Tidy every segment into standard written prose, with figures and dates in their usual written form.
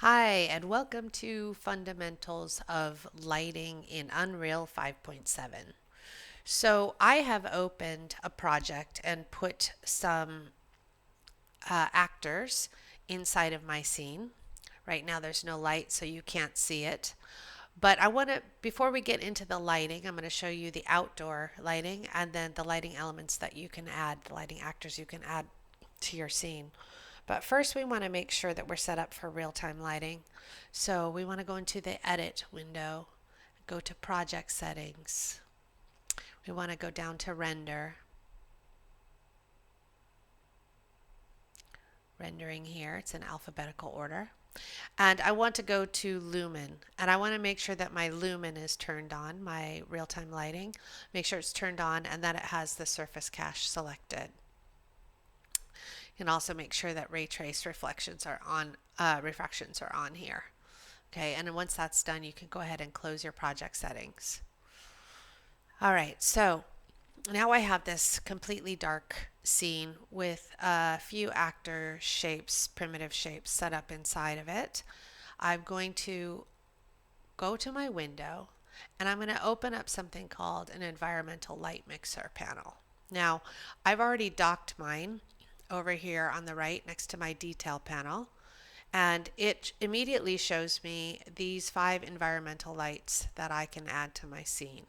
Hi, and welcome to Fundamentals of Lighting in Unreal 5.7. So, I have opened a project and put some actors inside of my scene. Right now, there's no light, so you can't see it. But before we get into the lighting, I'm going to show you the outdoor lighting and then the lighting elements that you can add, the lighting actors you can add to your scene. But first, we want to make sure that we're set up for real-time lighting. So we want to go into the Edit window, go to Project Settings. We want to go down to Render. Rendering here, it's in alphabetical order. And I want to go to Lumen, and I want to make sure that my Lumen is turned on, my real-time lighting. Make sure it's turned on and that it has the surface cache selected. You can also make sure that ray trace reflections are on, refractions are on here. Okay, and then once that's done, you can go ahead and close your project settings. All right, so now I have this completely dark scene with a few actor shapes, primitive shapes set up inside of it. I'm going to go to my window and I'm going to open up something called an environmental light mixer panel. Now, I've already docked mine over here on the right next to my detail panel, and it immediately shows me these 5 environmental lights that I can add to my scene.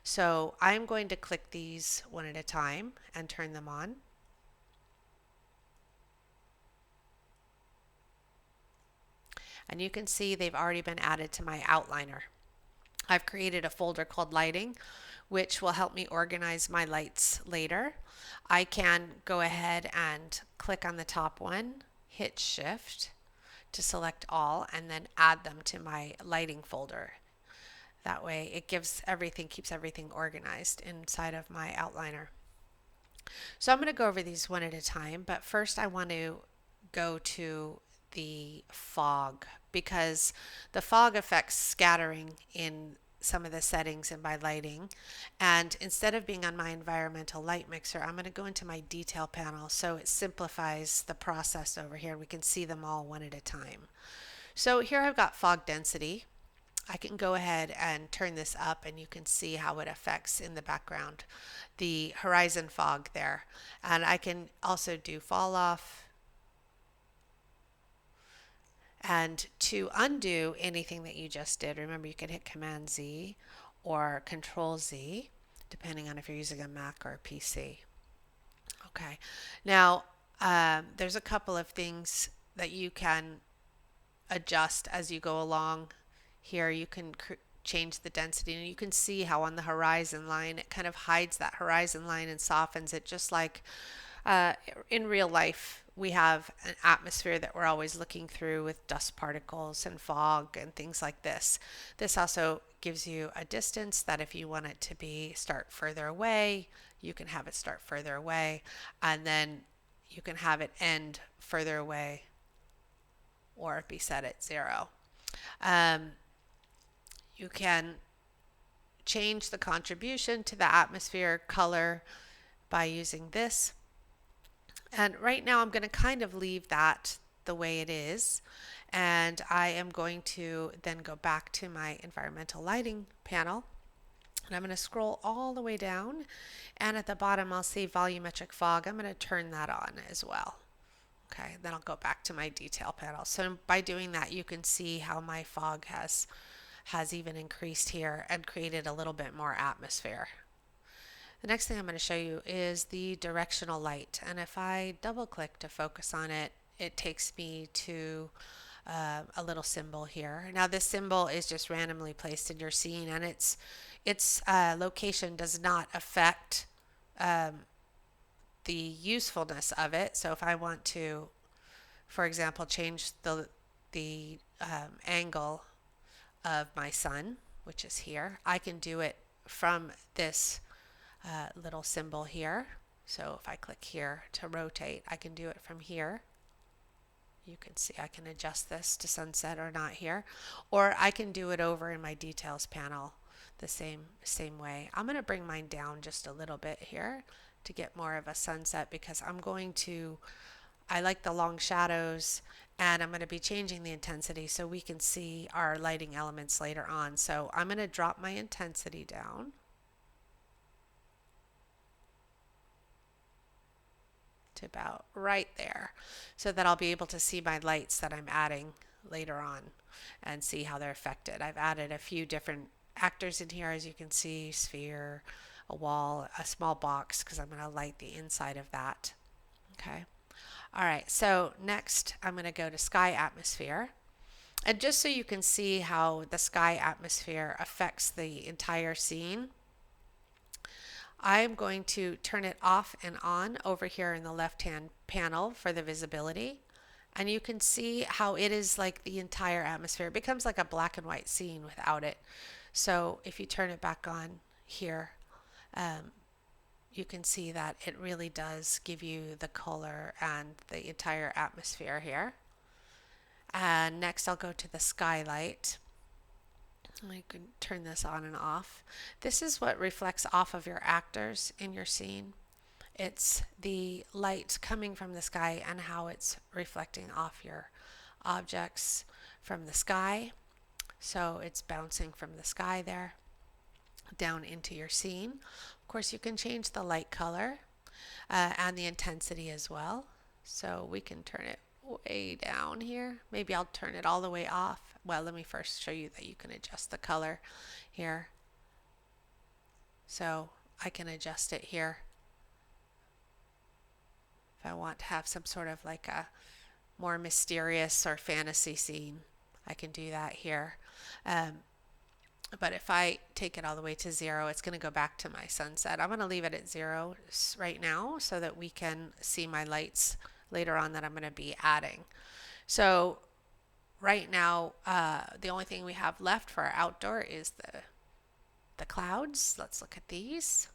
So I'm going to click these one at a time and turn them on. And you can see they've already been added to my outliner. I've created a folder called Lighting, which will help me organize my lights later. I can go ahead and click on the top one, hit Shift to select all, and then add them to my lighting folder. That way it keeps everything organized inside of my outliner. So I'm going to go over these one at a time, but first I want to go to the fog because the fog affects scattering in some of the settings in my lighting. And instead of being on my environmental light mixer, I'm going to go into my detail panel so it simplifies the process over here. We can see them all one at a time. So here I've got fog density. I can go ahead and turn this up and you can see how it affects in the background the horizon fog there. And I can also do fall off. And to undo anything that you just did, remember you can hit Command Z or Control Z, depending on if you're using a Mac or a PC. Okay, now there's a couple of things that you can adjust as you go along. Here you can change the density, and you can see how on the horizon line it kind of hides that horizon line and softens it, just like in real life we have an atmosphere that we're always looking through with dust particles and fog and things like this. This also gives you a distance that if you want it to be start further away, you can have it start further away, and then you can have it end further away or be set at 0. You can change the contribution to the atmosphere color by using this. And right now I'm going to kind of leave that the way it is. And I am going to then go back to my environmental lighting panel. And I'm going to scroll all the way down. And at the bottom I'll see volumetric fog. I'm going to turn that on as well. Okay, then I'll go back to my detail panel. So by doing that, you can see how my fog has even increased here and created a little bit more atmosphere. The next thing I'm going to show you is the directional light, and if I double click to focus on it, it takes me to a little symbol here. Now this symbol is just randomly placed in your scene, and its location does not affect the usefulness of it. So if I want to, for example, change the angle of my sun, which is here, I can do it from this little symbol here. So if I click here to rotate, I can do it from here. You can see I can adjust this to sunset or not here, or I can do it over in my details panel the same way. I'm going to bring mine down just a little bit here to get more of a sunset because I like the long shadows and I'm going to be changing the intensity so we can see our lighting elements later on. So I'm going to drop my intensity down to about right there so that I'll be able to see my lights that I'm adding later on and see how they're affected. I've added a few different actors in here, as you can see: sphere, a wall, a small box, because I'm going to light the inside of that. Okay. All right, so next I'm going to go to sky atmosphere. And just so you can see how the sky atmosphere affects the entire scene, I'm going to turn it off and on over here in the left-hand panel for the visibility. And you can see how it is like the entire atmosphere. It becomes like a black and white scene without it. So if you turn it back on here, you can see that it really does give you the color and the entire atmosphere here. And next I'll go to the skylight. I can turn this on and off. This is what reflects off of your actors in your scene. It's the light coming from the sky and how it's reflecting off your objects from the sky. So it's bouncing from the sky there down into your scene. Of course, you can change the light color and the intensity as well. So we can turn it way down here. Maybe I'll turn it all the way off. Well, let me first show you that you can adjust the color here. So I can adjust it here. If I want to have some sort of like a more mysterious or fantasy scene, I can do that here. But if I take it all the way to 0, it's going to go back to my sunset. I'm going to leave it at 0 right now so that we can see my lights later on that I'm going to be adding. So right now, the only thing we have left for our outdoor is the clouds. Let's look at these.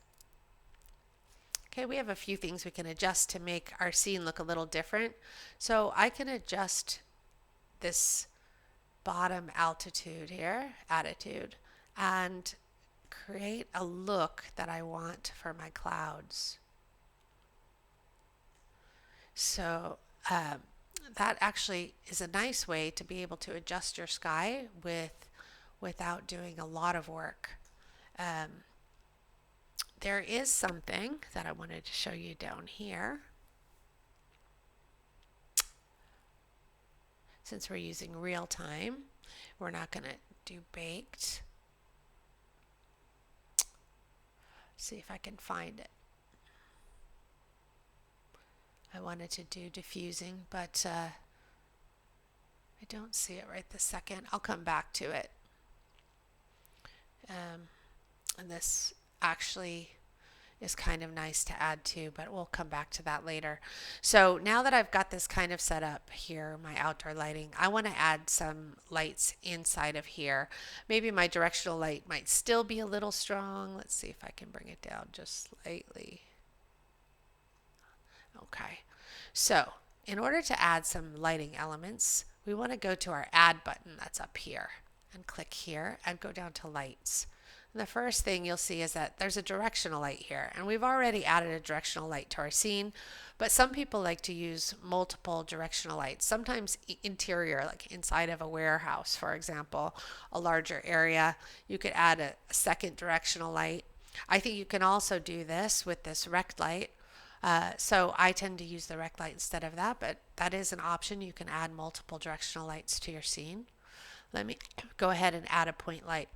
Okay, we have a few things we can adjust to make our scene look a little different. So I can adjust this bottom altitude here, attitude, and create a look that I want for my clouds. So that actually is a nice way to be able to adjust your sky without doing a lot of work. There is something that I wanted to show you down here. Since we're using real time, we're not going to do baked. See if I can find it. I wanted to do diffusing, but I don't see it right this second. I'll come back to it. And this actually is kind of nice to add to, but we'll come back to that later. So now that I've got this kind of set up here, my outdoor lighting, I want to add some lights inside of here. Maybe my directional light might still be a little strong. Let's see if I can bring it down just slightly. Okay, so in order to add some lighting elements, we want to go to our add button that's up here and click here and go down to lights. And the first thing you'll see is that there's a directional light here, and we've already added a directional light to our scene, but some people like to use multiple directional lights, sometimes interior, like inside of a warehouse, for example, a larger area. You could add a second directional light. I think you can also do this with this Rect Light. So I tend to use the Rect Light instead of that, but that is an option. You can add multiple directional lights to your scene. Let me go ahead and add a point light.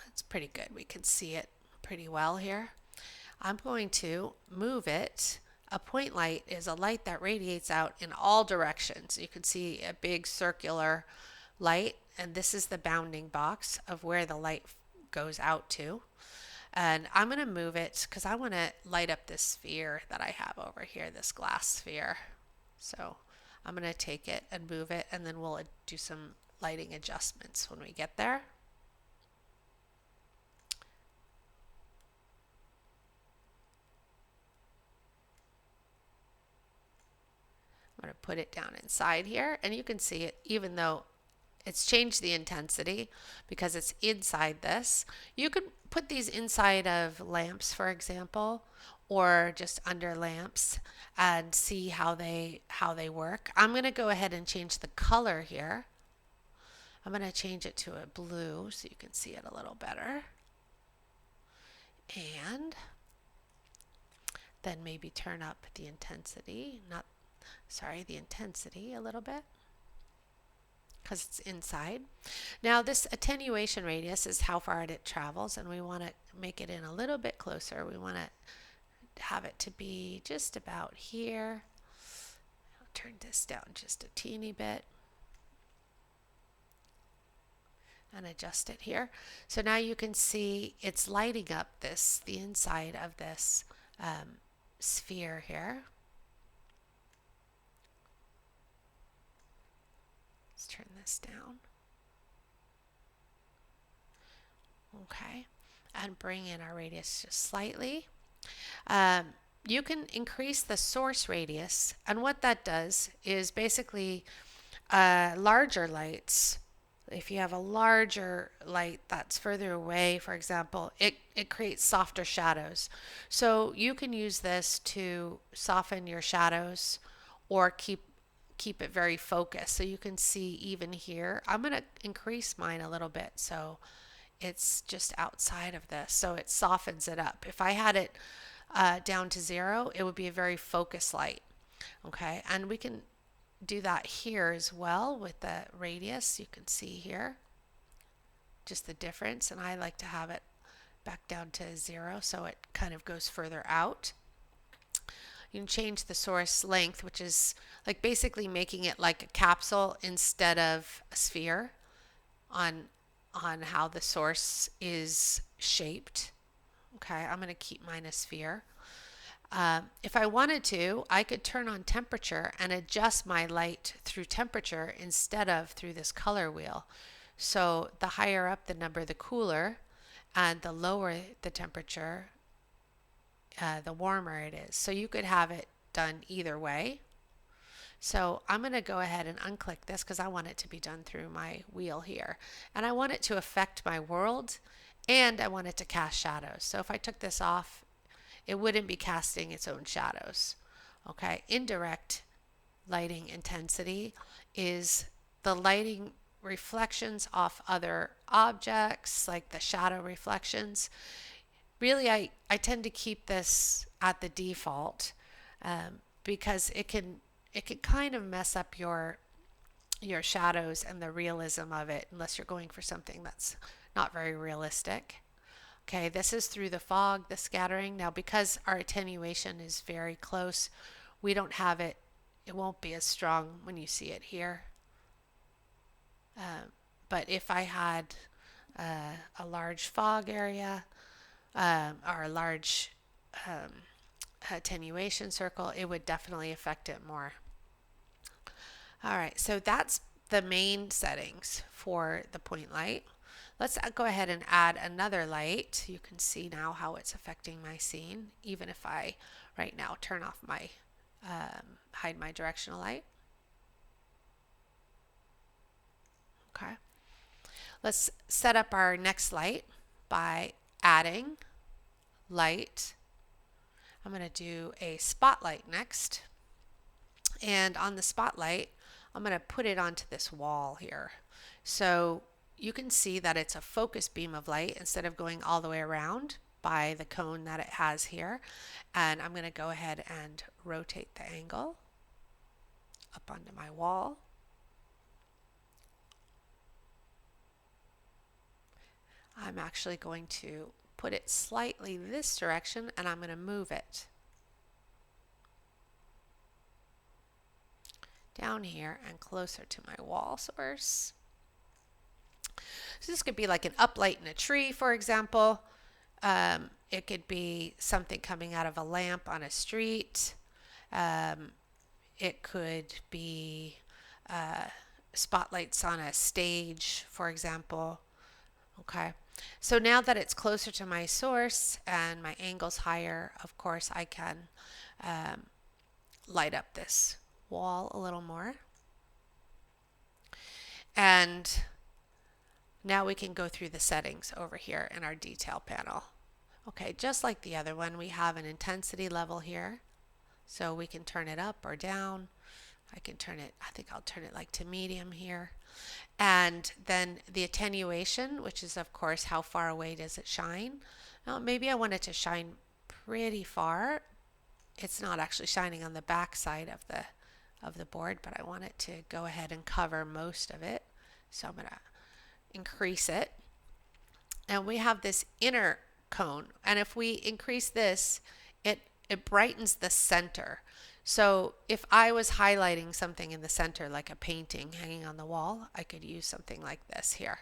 It's pretty good. We can see it pretty well here. I'm going to move it. A point light is a light that radiates out in all directions. You can see a big circular light, and this is the bounding box of where the light goes out to. And I'm going to move it because I want to light up this sphere that I have over here, this glass sphere. So I'm going to take it and move it, and then we'll do some lighting adjustments when we get there. I'm going to put it down inside here, and you can see it, even though it's changed the intensity because it's inside this. You could put these inside of lamps, for example, or just under lamps and see how they work. I'm going to go ahead and change the color here. I'm going to change it to a blue so you can see it a little better. And then maybe turn up the intensity, the intensity a little bit because it's inside. Now this attenuation radius is how far it travels, and we want to make it in a little bit closer. We want to have it to be just about here. I'll turn this down just a teeny bit and adjust it here. So now you can see it's lighting up the inside of this sphere here. Let's turn this down. Okay, and bring in our radius just slightly. You can increase the source radius, and what that does is basically larger lights. If you have a larger light that's further away, for example, it creates softer shadows. So you can use this to soften your shadows or keep it very focused. So you can see even here, I'm going to increase mine a little bit so it's just outside of this, so it softens it up. If I had it down to 0, it would be a very focused light. Okay, and we can do that here as well with the radius. You can see here just the difference, and I like to have it back down to 0 so it kind of goes further out. You can change the source length, which is like basically making it like a capsule instead of a sphere on how the source is shaped. Okay, I'm going to keep mine a sphere. If I wanted to, I could turn on temperature and adjust my light through temperature instead of through this color wheel. So the higher up the number, the cooler, and the lower the temperature, the warmer it is. So you could have it done either way. So I'm going to go ahead and unclick this because I want it to be done through my wheel here. And I want it to affect my world, and I want it to cast shadows. So if I took this off, it wouldn't be casting its own shadows. Okay, indirect lighting intensity is the lighting reflections off other objects, like the shadow reflections. Really, I tend to keep this at the default because it can kind of mess up your shadows and the realism of it unless you're going for something that's not very realistic. Okay, this is through the fog, the scattering. Now, because our attenuation is very close, we don't have it. It won't be as strong when you see it here. But if I had a large fog area or a large attenuation circle, it would definitely affect it more. All right, so that's the main settings for the point light. Let's go ahead and add another light. You can see now how it's affecting my scene, even if I right now turn off my hide my directional light. Okay, let's set up our next light by adding light. I'm going to do a spotlight next, and on the spotlight I'm going to put it onto this wall here. So you can see that it's a focused beam of light instead of going all the way around by the cone that it has here. And I'm going to go ahead and rotate the angle up onto my wall. I'm actually going to put it slightly this direction, and I'm going to move it down here and closer to my wall source. So this could be like an uplight in a tree, for example. It could be something coming out of a lamp on a street. It could be spotlights on a stage, for example. Okay, so now that it's closer to my source and my angle's higher, of course I can light up this wall a little more. And now we can go through the settings over here in our detail panel. Okay, just like the other one, we have an intensity level here. So we can turn it up or down. I can turn it, I think I'll turn it like to medium here. And then the attenuation, which is of course how far away does it shine. Now maybe I want it to shine pretty far. It's not actually shining on the back side of the board, but I want it to go ahead and cover most of it. So I'm going to increase it. And we have this inner cone. And if we increase this, it brightens the center. So if I was highlighting something in the center, like a painting hanging on the wall, I could use something like this here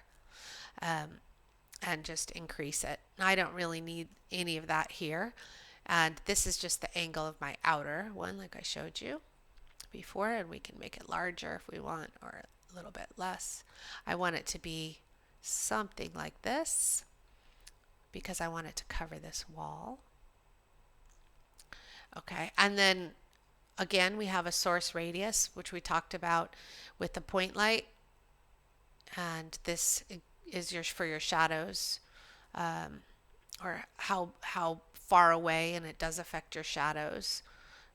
and just increase it. I don't really need any of that here. And this is just the angle of my outer one, like I showed you before, and we can make it larger if we want, or a little bit less. I want it to be something like this because I want it to cover this wall. Okay, and then again we have a source radius, which we talked about with the point light, and this is for your shadows, or how far away, and it does affect your shadows.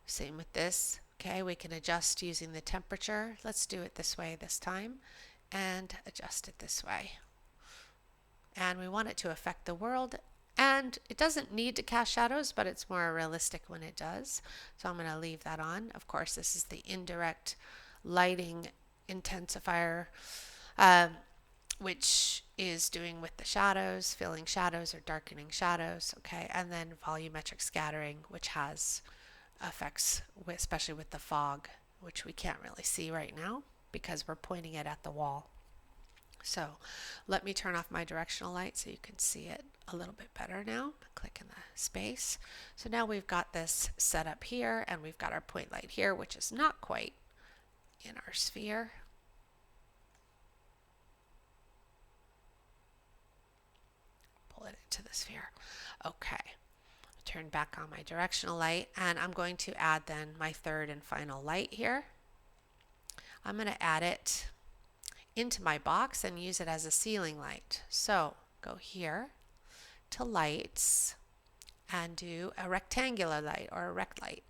Same with this. Okay, we can adjust using the temperature. Let's do it this way this time and adjust it this way. And we want it to affect the world, and it doesn't need to cast shadows, but it's more realistic when it does. So I'm going to leave that on. Of course, this is the indirect lighting intensifier, which is doing with the shadows, filling shadows or darkening shadows. Okay, and then volumetric scattering, which has effects, especially with the fog, which we can't really see right now because we're pointing it at the wall. So let me turn off my directional light so you can see it a little bit better now. Click in the space. So now we've got this set up here, and we've got our point light here, which is not quite in our sphere. Pull it into the sphere. Okay. Turn back on my directional light, and I'm going to add then my third and final light here. I'm going to add it into my box and use it as a ceiling light. So go here to lights and do a rectangular light or a rect light.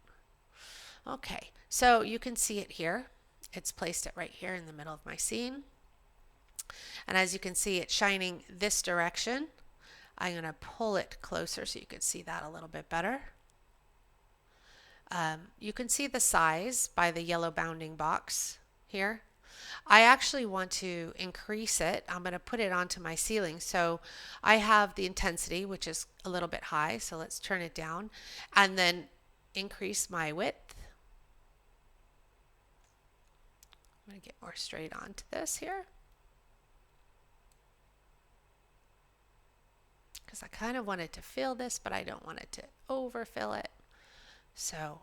Okay, so you can see it here. It's placed it right here in the middle of my scene. And as you can see, it's shining this direction. I'm going to pull it closer so you can see that a little bit better. You can see the size by the yellow bounding box here. I actually want to increase it. I'm going to put it onto my ceiling. So I have the intensity, which is a little bit high. So let's turn it down and then increase my width. I'm going to get more straight onto this here, because I kind of wanted to fill this, but I don't want it to overfill it. So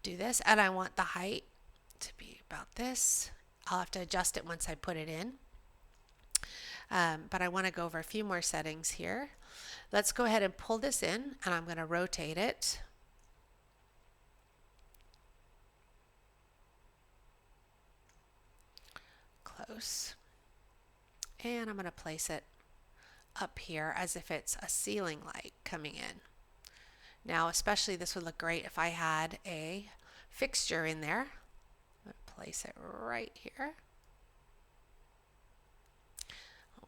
do this, and I want the height to be about this. I'll have to adjust it once I put it in. But I want to go over a few more settings here. Let's go ahead and pull this in, and I'm going to rotate it. Close. And I'm going to place it up here as if it's a ceiling light coming in. Now, especially this would look great if I had a fixture in there. I'm going to place it right here.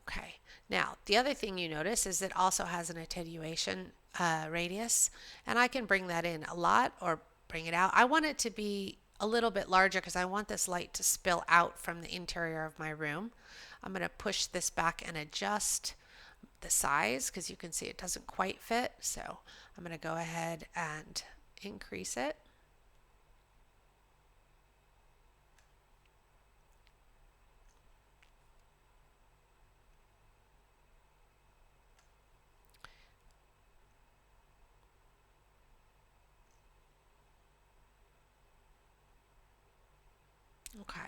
Okay, now the other thing you notice is it also has an attenuation radius, and I can bring that in a lot or bring it out. I want it to be a little bit larger because I want this light to spill out from the interior of my room. I'm going to push this back and adjust the size because you can see it doesn't quite fit. So I'm going to go ahead and increase it. Okay.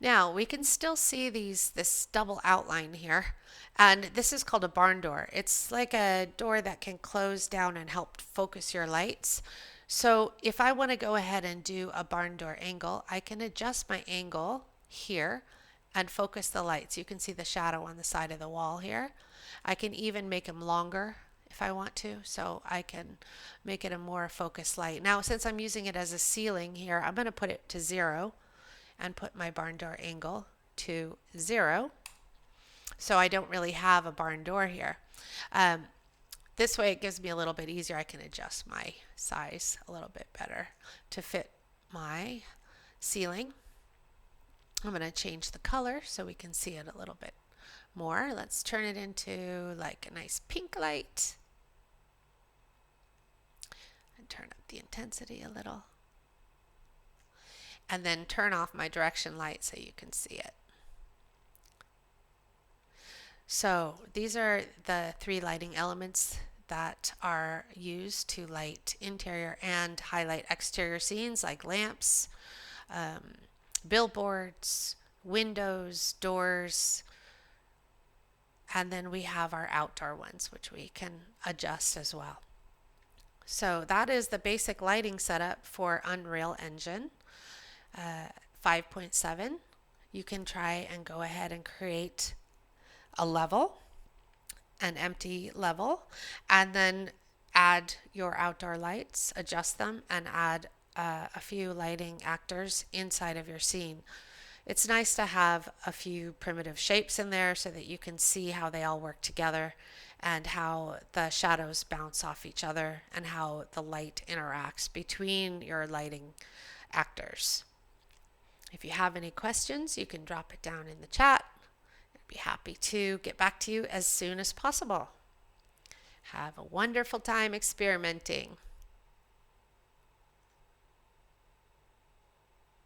Now we can still see this double outline here, and this is called a barn door. It's like a door that can close down and help focus your lights. So if I want to go ahead and do a barn door angle, I can adjust my angle here and focus the lights. You can see the shadow on the side of the wall here. I can even make them longer if I want to, so I can make it a more focused light. Now, since I'm using it as a ceiling here, I'm going to put it to 0 and put my barn door angle to 0. So I don't really have a barn door here. This way it gives me a little bit easier. I can adjust my size a little bit better to fit my ceiling. I'm going to change the color so we can see it a little bit more. Let's turn it into like a nice pink light. And turn up the intensity a little. And then turn off my direction light so you can see it. So these are the 3 lighting elements that are used to light interior and highlight exterior scenes like lamps, billboards, windows, doors, and then we have our outdoor ones, which we can adjust as well. So that is the basic lighting setup for Unreal Engine 5.7. You can try and go ahead and create a level, an empty level, and then add your outdoor lights, adjust them, and add a few lighting actors inside of your scene. It's nice to have a few primitive shapes in there so that you can see how they all work together and how the shadows bounce off each other and how the light interacts between your lighting actors. If you have any questions, you can drop it down in the chat. I'd be happy to get back to you as soon as possible. Have a wonderful time experimenting.